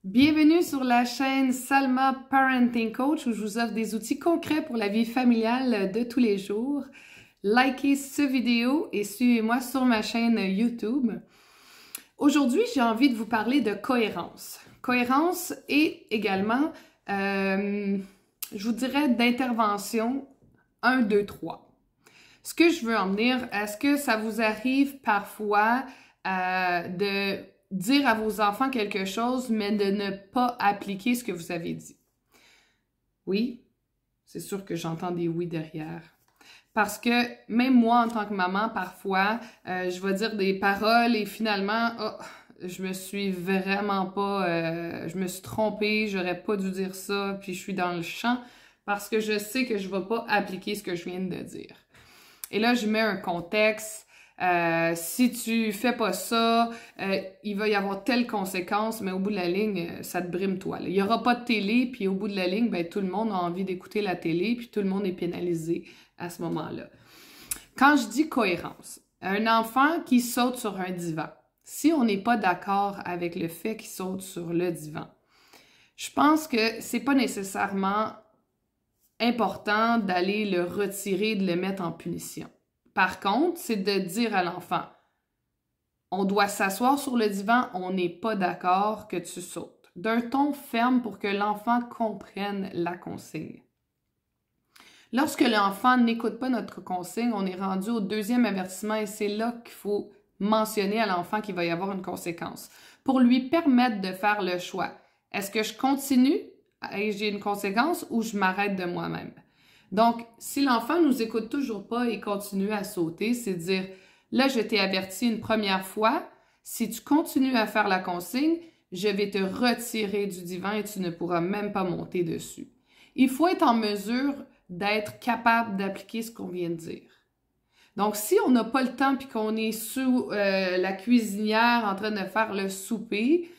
Bienvenue sur la chaîne Salma Parenting Coach où je vous offre des outils concrets pour la vie familiale de tous les jours. Likez cette vidéo et suivez-moi sur ma chaîne YouTube. Aujourd'hui, j'ai envie de vous parler de cohérence. Cohérence et également, je vous dirais, d'intervention 1, 2, 3. Ce que je veux en venir, est-ce que ça vous arrive parfois de dire à vos enfants quelque chose, mais de ne pas appliquer ce que vous avez dit? Oui, c'est sûr que j'entends des oui derrière. Parce que même moi, en tant que maman, parfois, je vais dire des paroles et finalement, je me suis vraiment pas... je me suis trompée, j'aurais pas dû dire ça, puis je suis dans le champ parce que je sais que je vais pas appliquer ce que je viens de dire. Et là, je mets un contexte. Si tu fais pas ça, il va y avoir telle conséquence, mais au bout de la ligne, ça te brime toi. Là. Il y aura pas de télé, puis au bout de la ligne, ben, tout le monde a envie d'écouter la télé, puis tout le monde est pénalisé à ce moment-là. Quand je dis cohérence, un enfant qui saute sur un divan, si on n'est pas d'accord avec le fait qu'il saute sur le divan, je pense que c'est pas nécessairement important d'aller le retirer, de le mettre en punition. Par contre, c'est de dire à l'enfant, on doit s'asseoir sur le divan, on n'est pas d'accord que tu sautes. D'un ton ferme pour que l'enfant comprenne la consigne. Lorsque l'enfant n'écoute pas notre consigne, on est rendu au deuxième avertissement et c'est là qu'il faut mentionner à l'enfant qu'il va y avoir une conséquence. Pour lui permettre de faire le choix. Est-ce que je continue et j'ai une conséquence ou je m'arrête de moi-même? Donc, si l'enfant nous écoute toujours pas et continue à sauter, c'est dire, là, je t'ai averti une première fois, si tu continues à faire la consigne, je vais te retirer du divan et tu ne pourras même pas monter dessus. Il faut être en mesure d'être capable d'appliquer ce qu'on vient de dire. Donc, si on n'a pas le temps puis qu'on est sous la cuisinière en train de faire le souper,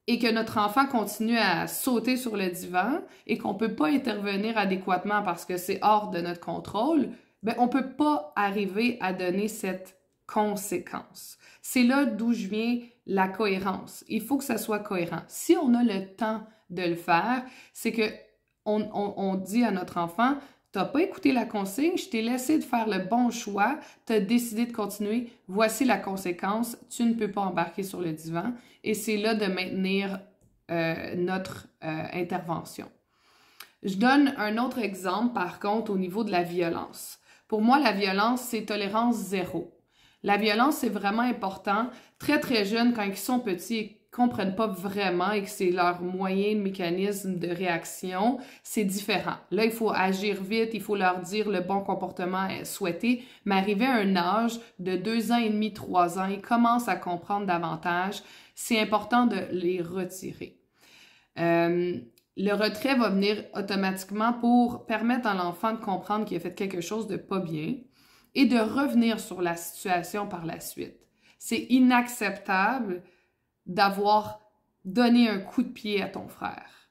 et que notre enfant continue à sauter sur le divan et qu'on ne peut pas intervenir adéquatement parce que c'est hors de notre contrôle, ben on ne peut pas arriver à donner cette conséquence. C'est là d'où je viens la cohérence. Il faut que ça soit cohérent. Si on a le temps de le faire, c'est que on dit à notre enfant, tu n'as pas écouté la consigne, je t'ai laissé de faire le bon choix, tu as décidé de continuer, voici la conséquence, tu ne peux pas embarquer sur le divan. Et c'est là de maintenir notre intervention. Je donne un autre exemple, par contre, au niveau de la violence. Pour moi, la violence, c'est tolérance zéro. La violence, c'est vraiment important. Très, très jeunes, quand ils sont petits, comprennent pas vraiment et que c'est leur moyen de mécanisme de réaction, c'est différent. Là, il faut agir vite, il faut leur dire le bon comportement souhaité, mais arrivé à un âge de 2 ans et demi, 3 ans, ils commencent à comprendre davantage. C'est important de les retirer. Le retrait va venir automatiquement pour permettre à l'enfant de comprendre qu'il a fait quelque chose de pas bien et de revenir sur la situation par la suite. C'est inacceptable d'avoir donné un coup de pied à ton frère.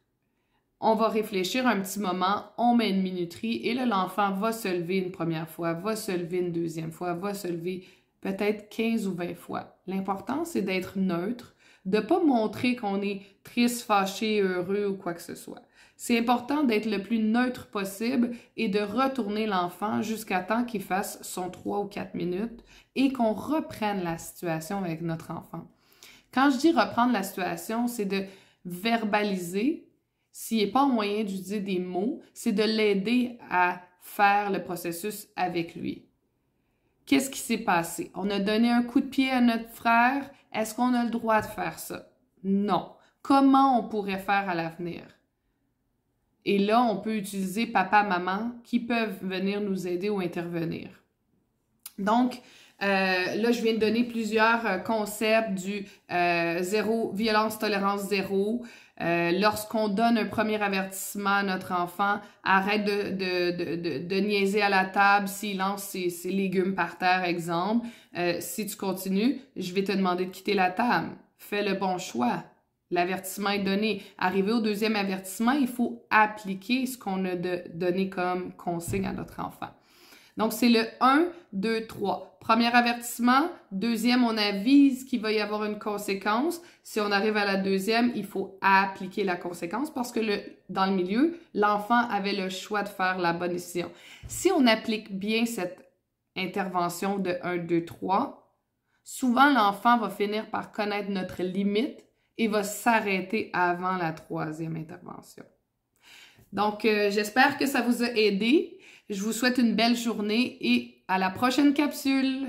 On va réfléchir un petit moment, on met une minuterie et là, l'enfant va se lever une première fois, va se lever une deuxième fois, va se lever peut-être 15 ou 20 fois. L'important, c'est d'être neutre, de ne pas montrer qu'on est triste, fâché, heureux ou quoi que ce soit. C'est important d'être le plus neutre possible et de retourner l'enfant jusqu'à temps qu'il fasse son 3 ou 4 minutes et qu'on reprenne la situation avec notre enfant. Quand je dis reprendre la situation, c'est de verbaliser. S'il n'est pas en moyen d'utiliser des mots, c'est de l'aider à faire le processus avec lui. Qu'est-ce qui s'est passé? On a donné un coup de pied à notre frère. Est-ce qu'on a le droit de faire ça? Non. Comment on pourrait faire à l'avenir? Et là, on peut utiliser papa, maman qui peuvent venir nous aider ou intervenir. Donc, là, je viens de donner plusieurs concepts du zéro, violence, tolérance zéro. Lorsqu'on donne un premier avertissement à notre enfant, arrête de niaiser à la table s'il lance ses légumes par terre, exemple. Si tu continues, je vais te demander de quitter la table. Fais le bon choix. L'avertissement est donné. Arrivé au deuxième avertissement, il faut appliquer ce qu'on a donné comme consigne à notre enfant. Donc, c'est le 1, 2, 3. Premier avertissement. Deuxième, on avise qu'il va y avoir une conséquence. Si on arrive à la deuxième, il faut appliquer la conséquence parce que dans le milieu, l'enfant avait le choix de faire la bonne décision. Si on applique bien cette intervention de 1, 2, 3, souvent l'enfant va finir par connaître notre limite et va s'arrêter avant la troisième intervention. Donc, j'espère que ça vous a aidé. Je vous souhaite une belle journée et à la prochaine capsule!